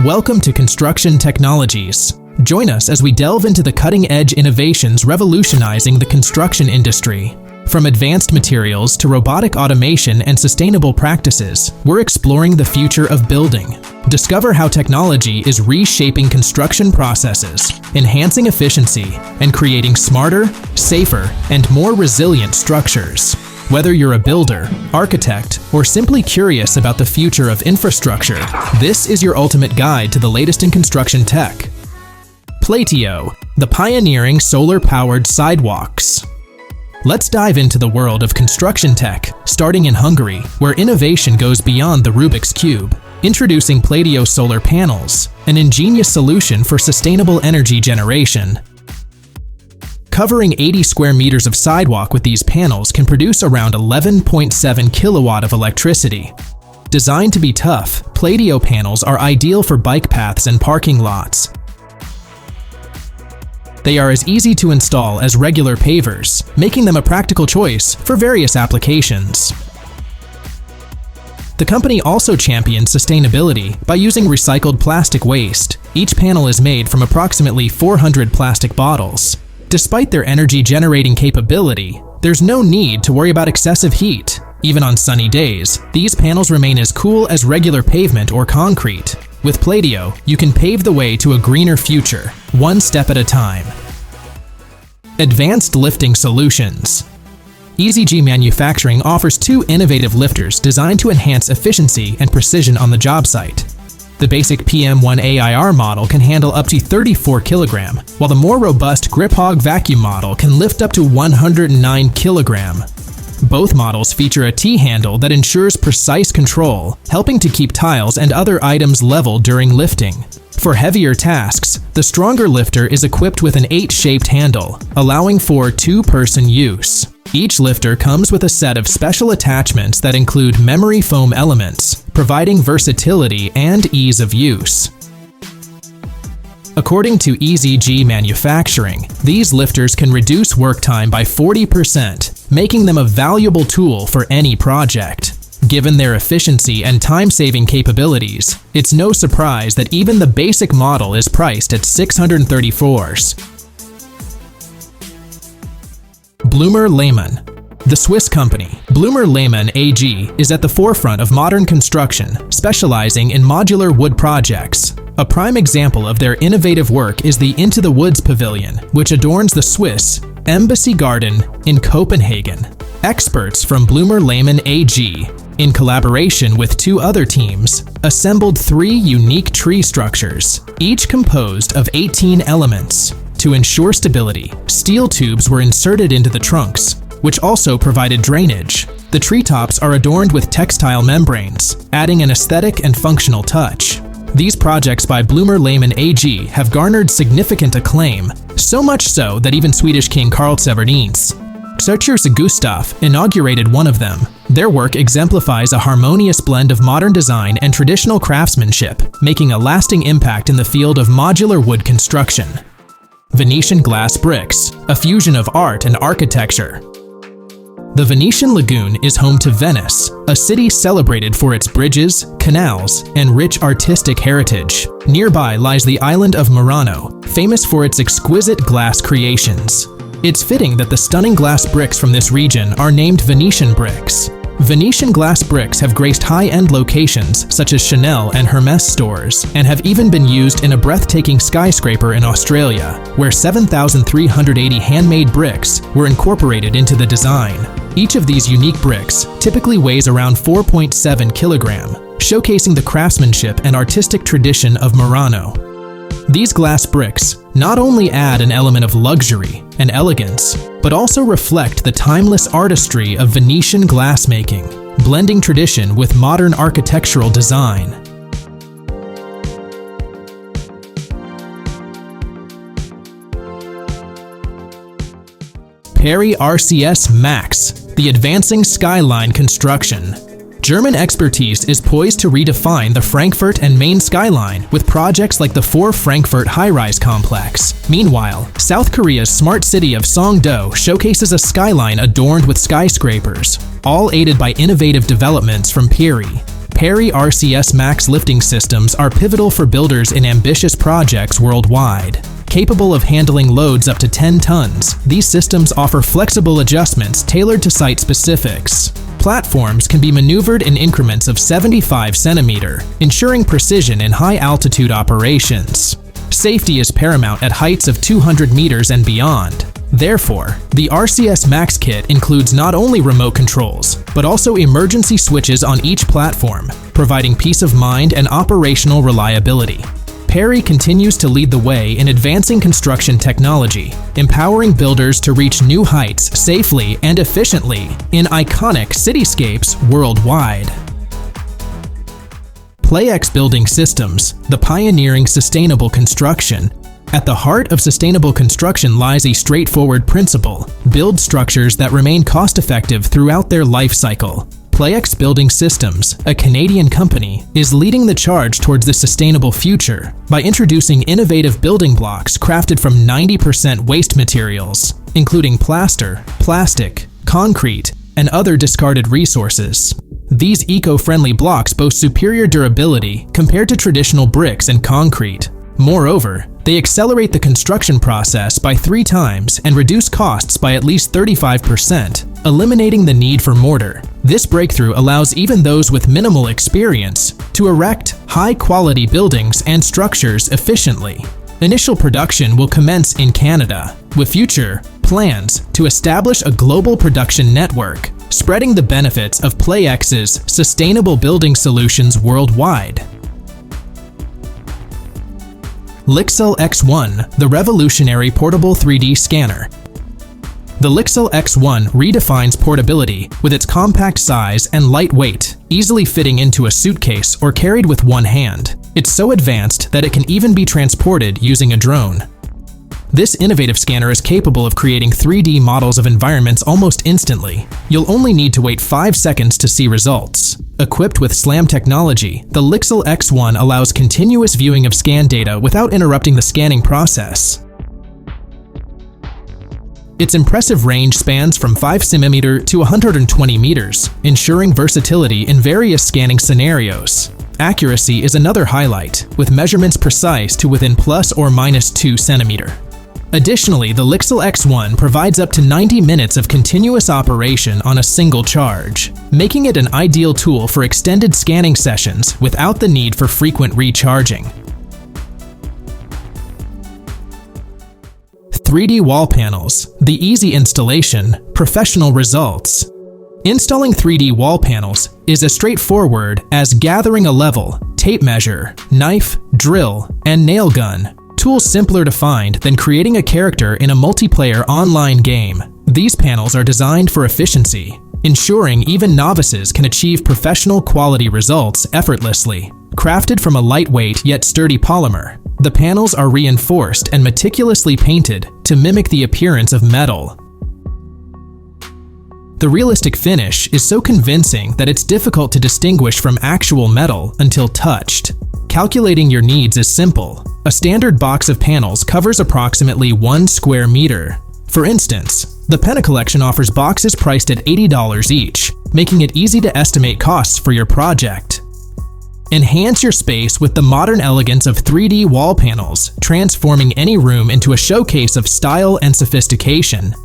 Welcome to Construction Technologies. Join us as we delve into the cutting-edge innovations revolutionizing the construction industry. From advanced materials to robotic automation and sustainable practices, we're exploring the future of building. Discover how technology is reshaping construction processes, enhancing efficiency, and creating smarter, safer, and more resilient structures. Whether you're a builder, architect, or simply curious about the future of infrastructure, this is your ultimate guide to the latest in construction tech. PLATIO, the pioneering solar-powered sidewalks. Let's dive into the world of construction tech, starting in Hungary, where innovation goes beyond the Rubik's Cube. Introducing PLATIO solar panels, an ingenious solution for sustainable energy generation. Covering 80 square meters of sidewalk with these panels can produce around 11.7 kilowatt of electricity. Designed to be tough, PLATIO panels are ideal for bike paths and parking lots. They are as easy to install as regular pavers, making them a practical choice for various applications. The company also champions sustainability by using recycled plastic waste. Each panel is made from approximately 400 plastic bottles. Despite their energy-generating capability, there's no need to worry about excessive heat. Even on sunny days, these panels remain as cool as regular pavement or concrete. With PLATIO, you can pave the way to a greener future, one step at a time. Advanced lifting solutions. EasyG Manufacturing offers two innovative lifters designed to enhance efficiency and precision on the job site. The basic PM1 AIR model can handle up to 34 kg, while the more robust GripHog vacuum model can lift up to 109 kg. Both models feature a T-handle that ensures precise control, helping to keep tiles and other items level during lifting. For heavier tasks, the stronger lifter is equipped with an 8-shaped handle, allowing for two-person use. Each lifter comes with a set of special attachments that include memory foam elements, providing versatility and ease of use. According to EasyG Manufacturing, these lifters can reduce work time by 40%, making them a valuable tool for any project. Given their efficiency and time-saving capabilities, it's no surprise that even the basic model is priced at $634. Blumer Lehmann. The Swiss company, Blumer Lehmann AG, is at the forefront of modern construction, specializing in modular wood projects. A prime example of their innovative work is the Into the Woods Pavilion, which adorns the Swiss Embassy Garden in Copenhagen. Experts from Blumer Lehmann AG, in collaboration with two other teams, assembled 3 unique tree structures, each composed of 18 elements. To ensure stability, steel tubes were inserted into the trunks, which also provided drainage. The treetops are adorned with textile membranes, adding an aesthetic and functional touch. These projects by Blumer Lehmann AG have garnered significant acclaim, so much so that even Swedish King Carl Severdins Gustav inaugurated one of them. Their work exemplifies a harmonious blend of modern design and traditional craftsmanship, making a lasting impact in the field of modular wood construction. Venetian glass bricks, a fusion of art and architecture. The Venetian Lagoon is home to Venice, a city celebrated for its bridges, canals, and rich artistic heritage. Nearby lies the island of Murano, famous for its exquisite glass creations. It's fitting that the stunning glass bricks from this region are named Venetian bricks. Venetian glass bricks have graced high-end locations such as Chanel and Hermès stores, and have even been used in a breathtaking skyscraper in Australia, where 7,380 handmade bricks were incorporated into the design. Each of these unique bricks typically weighs around 4.7 kilograms, showcasing the craftsmanship and artistic tradition of Murano. These glass bricks not only add an element of luxury and elegance, but also reflect the timeless artistry of Venetian glassmaking, blending tradition with modern architectural design. Peri RCS Max, the advancing skyline construction. German expertise is poised to redefine the Frankfurt and Main skyline with projects like the 4 Frankfurt high-rise complex. Meanwhile, South Korea's smart city of Songdo showcases a skyline adorned with skyscrapers, all aided by innovative developments from Peri. Peri RCS Max lifting systems are pivotal for builders in ambitious projects worldwide. Capable of handling loads up to 10 tons, these systems offer flexible adjustments tailored to site specifics. Platforms can be maneuvered in increments of 75 centimeters, ensuring precision in high-altitude operations. Safety is paramount at heights of 200 meters and beyond. Therefore, the RCS Max kit includes not only remote controls, but also emergency switches on each platform, providing peace of mind and operational reliability. Peri continues to lead the way in advancing construction technology, empowering builders to reach new heights safely and efficiently in iconic cityscapes worldwide. PLAEX Building Systems, the pioneering sustainable construction. At the heart of sustainable construction lies a straightforward principle: build structures that remain cost-effective throughout their life cycle. PLAEX Building Systems, a Canadian company, is leading the charge towards this sustainable future by introducing innovative building blocks crafted from 90% waste materials, including plaster, plastic, concrete, and other discarded resources. These eco-friendly blocks boast superior durability compared to traditional bricks and concrete. Moreover, they accelerate the construction process by 3 times and reduce costs by at least 35%, eliminating the need for mortar. This breakthrough allows even those with minimal experience to erect high-quality buildings and structures efficiently. Initial production will commence in Canada, with future plans to establish a global production network, spreading the benefits of PLAEX's sustainable building solutions worldwide. Lixel X1, the revolutionary portable 3D scanner. The Lixel X1 redefines portability with its compact size and light weight, easily fitting into a suitcase or carried with one hand. It's so advanced that it can even be transported using a drone. This innovative scanner is capable of creating 3D models of environments almost instantly. You'll only need to wait 5 seconds to see results. Equipped with SLAM technology, the Lixel X1 allows continuous viewing of scan data without interrupting the scanning process. Its impressive range spans from 5 cm to 120 meters, ensuring versatility in various scanning scenarios. Accuracy is another highlight, with measurements precise to within plus or minus 2 centimeters. Additionally, the Lixel X1 provides up to 90 minutes of continuous operation on a single charge, making it an ideal tool for extended scanning sessions without the need for frequent recharging. 3D wall panels, the easy installation, professional results. Installing 3D wall panels is as straightforward as gathering a level, tape measure, knife, drill, and nail gun. Tools simpler to find than creating a character in a multiplayer online game. These panels are designed for efficiency, ensuring even novices can achieve professional quality results effortlessly. Crafted from a lightweight yet sturdy polymer, the panels are reinforced and meticulously painted to mimic the appearance of metal. The realistic finish is so convincing that it's difficult to distinguish from actual metal until touched. Calculating your needs is simple. A standard box of panels covers approximately 1 square meter. For instance, the Penna collection offers boxes priced at $80 each, making it easy to estimate costs for your project. Enhance your space with the modern elegance of 3D wall panels, transforming any room into a showcase of style and sophistication.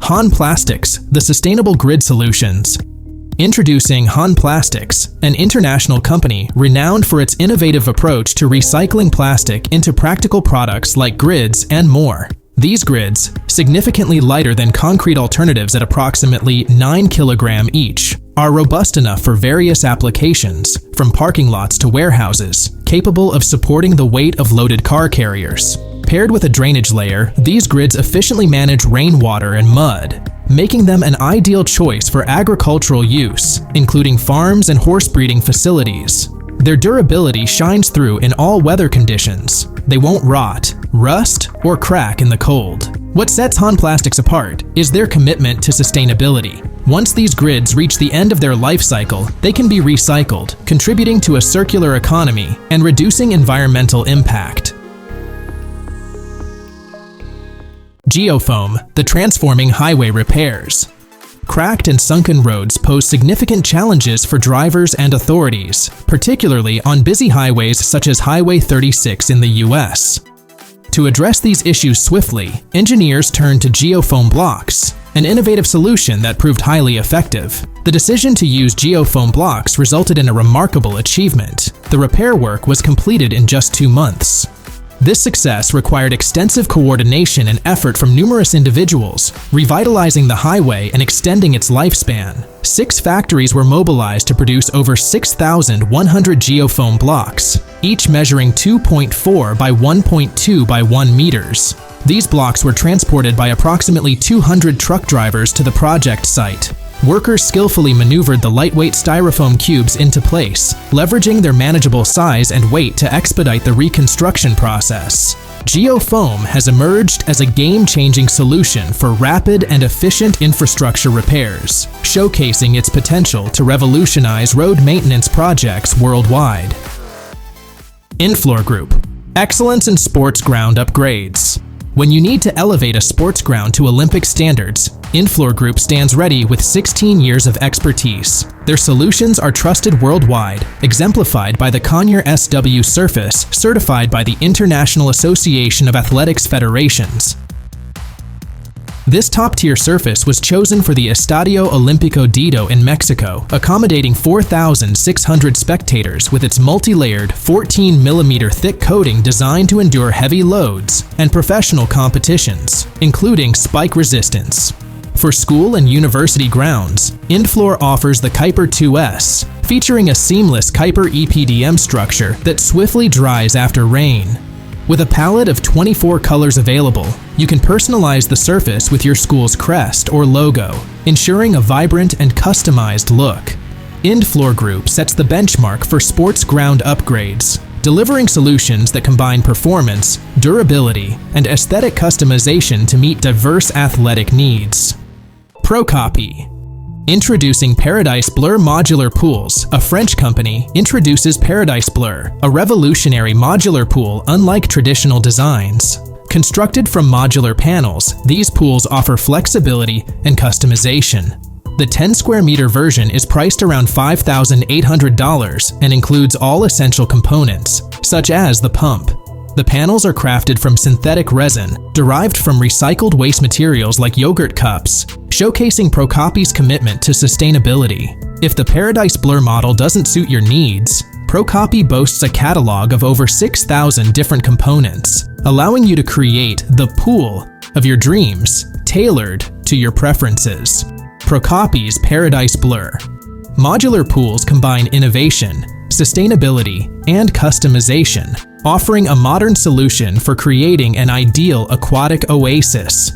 HAHN Plastics, the sustainable grid solutions. Introducing HAHN Plastics, an international company renowned for its innovative approach to recycling plastic into practical products like grids and more. These grids, significantly lighter than concrete alternatives at approximately 9 kg each, are robust enough for various applications, from parking lots to warehouses, capable of supporting the weight of loaded car carriers. Paired with a drainage layer, these grids efficiently manage rainwater and mud, making them an ideal choice for agricultural use, including farms and horse breeding facilities. Their durability shines through in all weather conditions. They won't rot, rust, or crack in the cold. What sets HAHN Plastics apart is their commitment to sustainability. Once these grids reach the end of their life cycle, they can be recycled, contributing to a circular economy and reducing environmental impact. Geofoam, the transforming highway repairs. cracked and sunken roads pose significant challenges for drivers and authorities, particularly on busy highways such as Highway 36 in the US. To address these issues swiftly, engineers turned to Geofoam blocks, an innovative solution that proved highly effective. The decision to use Geofoam blocks resulted in a remarkable achievement. The repair work was completed in just 2 months. This success required extensive coordination and effort from numerous individuals, revitalizing the highway and extending its lifespan. 6 factories were mobilized to produce over 6,100 Geofoam blocks, each measuring 2.4 by 1.2 by 1 meters. These blocks were transported by approximately 200 truck drivers to the project site. Workers skillfully maneuvered the lightweight styrofoam cubes into place, leveraging their manageable size and weight to expedite the reconstruction process. Geofoam has emerged as a game-changing solution for rapid and efficient infrastructure repairs, showcasing its potential to revolutionize road maintenance projects worldwide. Indfloor Group. Excellence in sports ground upgrades. When you need to elevate a sports ground to Olympic standards, Indfloor Group stands ready with 16 years of expertise. Their solutions are trusted worldwide, exemplified by the Conure SW surface certified by the International Association of Athletics Federations. This top-tier surface was chosen for the Estadio Olímpico Dido in Mexico, accommodating 4,600 spectators with its multi-layered 14mm thick coating designed to endure heavy loads and professional competitions, including spike resistance. For school and university grounds, Indfloor offers the Kuiper 2S, featuring a seamless Kuiper EPDM structure that swiftly dries after rain. With a palette of 24 colors available, you can personalize the surface with your school's crest or logo, ensuring a vibrant and customized look. Indfloor Group sets the benchmark for sports ground upgrades, delivering solutions that combine performance, durability, and aesthetic customization to meet diverse athletic needs. Procopi. Introducing Paradise Blur Modular Pools, a French company introduces Paradise Blur, a revolutionary modular pool unlike traditional designs. Constructed from modular panels, these pools offer flexibility and customization. The 10 square meter version is priced around $5,800 and includes all essential components, such as the pump. The panels are crafted from synthetic resin, derived from recycled waste materials like yogurt cups, showcasing Procopi's commitment to sustainability. If the Paradise Blur model doesn't suit your needs, Procopi boasts a catalog of over 6,000 different components, allowing you to create the pool of your dreams, tailored to your preferences. Procopi's Paradise Blur. Modular pools combine innovation, sustainability, and customization, offering a modern solution for creating an ideal aquatic oasis.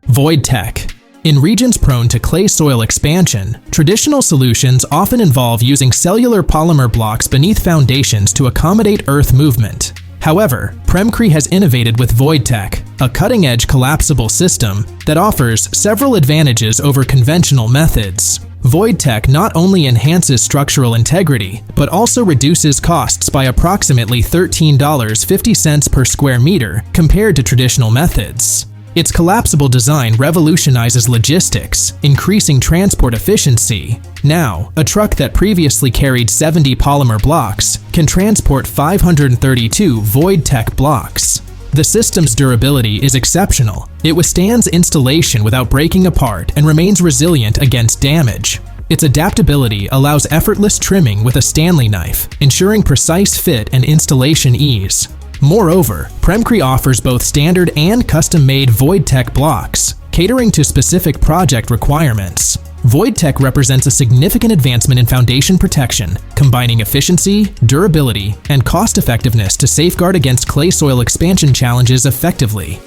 VOID-TEK. In regions prone to clay soil expansion, traditional solutions often involve using cellular polymer blocks beneath foundations to accommodate earth movement. However, Premcre has innovated with VOID-TEK, a cutting-edge collapsible system that offers several advantages over conventional methods. VOID-TEK not only enhances structural integrity, but also reduces costs by approximately $13.50 per square meter compared to traditional methods. Its collapsible design revolutionizes logistics, increasing transport efficiency. Now, a truck that previously carried 70 polymer blocks can transport 532 VOID-TEK blocks. The system's durability is exceptional. It withstands installation without breaking apart and remains resilient against damage. Its adaptability allows effortless trimming with a Stanley knife, ensuring precise fit and installation ease. Moreover, Premcre offers both standard and custom-made VOID-TEK blocks, catering to specific project requirements. VOID-TEK represents a significant advancement in foundation protection, combining efficiency, durability, and cost-effectiveness to safeguard against clay soil expansion challenges effectively.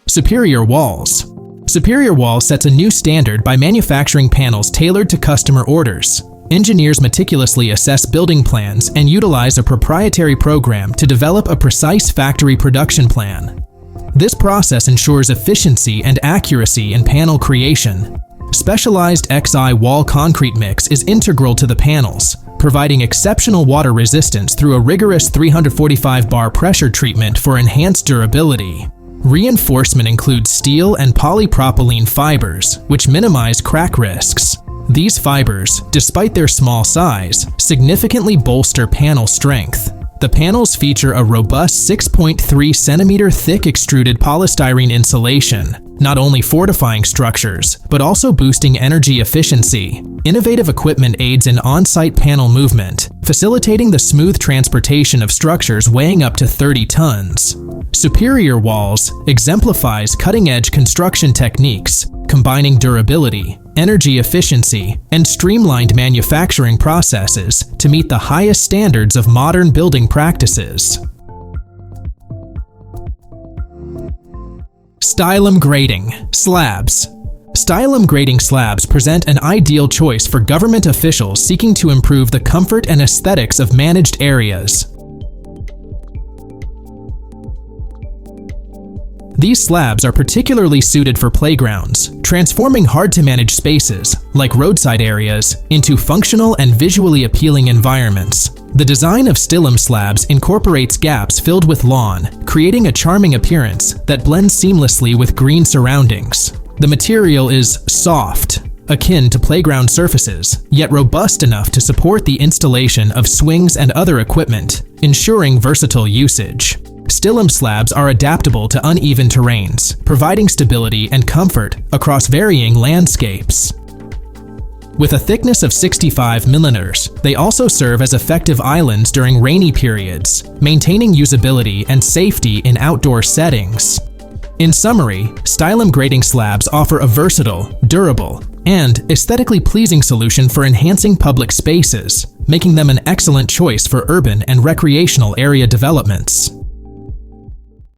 Superior Walls. Superior Walls sets a new standard by manufacturing panels tailored to customer orders. Engineers meticulously assess building plans and utilize a proprietary program to develop a precise factory production plan. This process ensures efficiency and accuracy in panel creation. Specialized XI wall concrete mix is integral to the panels, providing exceptional water resistance through a rigorous 345 bar pressure treatment for enhanced durability. Reinforcement includes steel and polypropylene fibers, which minimize crack risks. These fibers, despite their small size, significantly bolster panel strength. The panels feature a robust 6.3 centimeter thick extruded polystyrene insulation, not only fortifying structures, but also boosting energy efficiency. Innovative equipment aids in on-site panel movement, facilitating the smooth transportation of structures weighing up to 30 tons. Superior Walls exemplifies cutting-edge construction techniques, combining durability, energy efficiency, and streamlined manufacturing processes to meet the highest standards of modern building practices. Stilum Grating Slabs. Stilum grating slabs present an ideal choice for government officials seeking to improve the comfort and aesthetics of managed areas. These slabs are particularly suited for playgrounds, transforming hard-to-manage spaces, like roadside areas, into functional and visually appealing environments. The design of Stilum slabs incorporates gaps filled with lawn, creating a charming appearance that blends seamlessly with green surroundings. The material is soft, akin to playground surfaces, yet robust enough to support the installation of swings and other equipment, ensuring versatile usage. Stilum slabs are adaptable to uneven terrains, providing stability and comfort across varying landscapes. With a thickness of 65 millimeters, they also serve as effective islands during rainy periods, maintaining usability and safety in outdoor settings. In summary, Stilum grating slabs offer a versatile, durable, and aesthetically pleasing solution for enhancing public spaces, making them an excellent choice for urban and recreational area developments.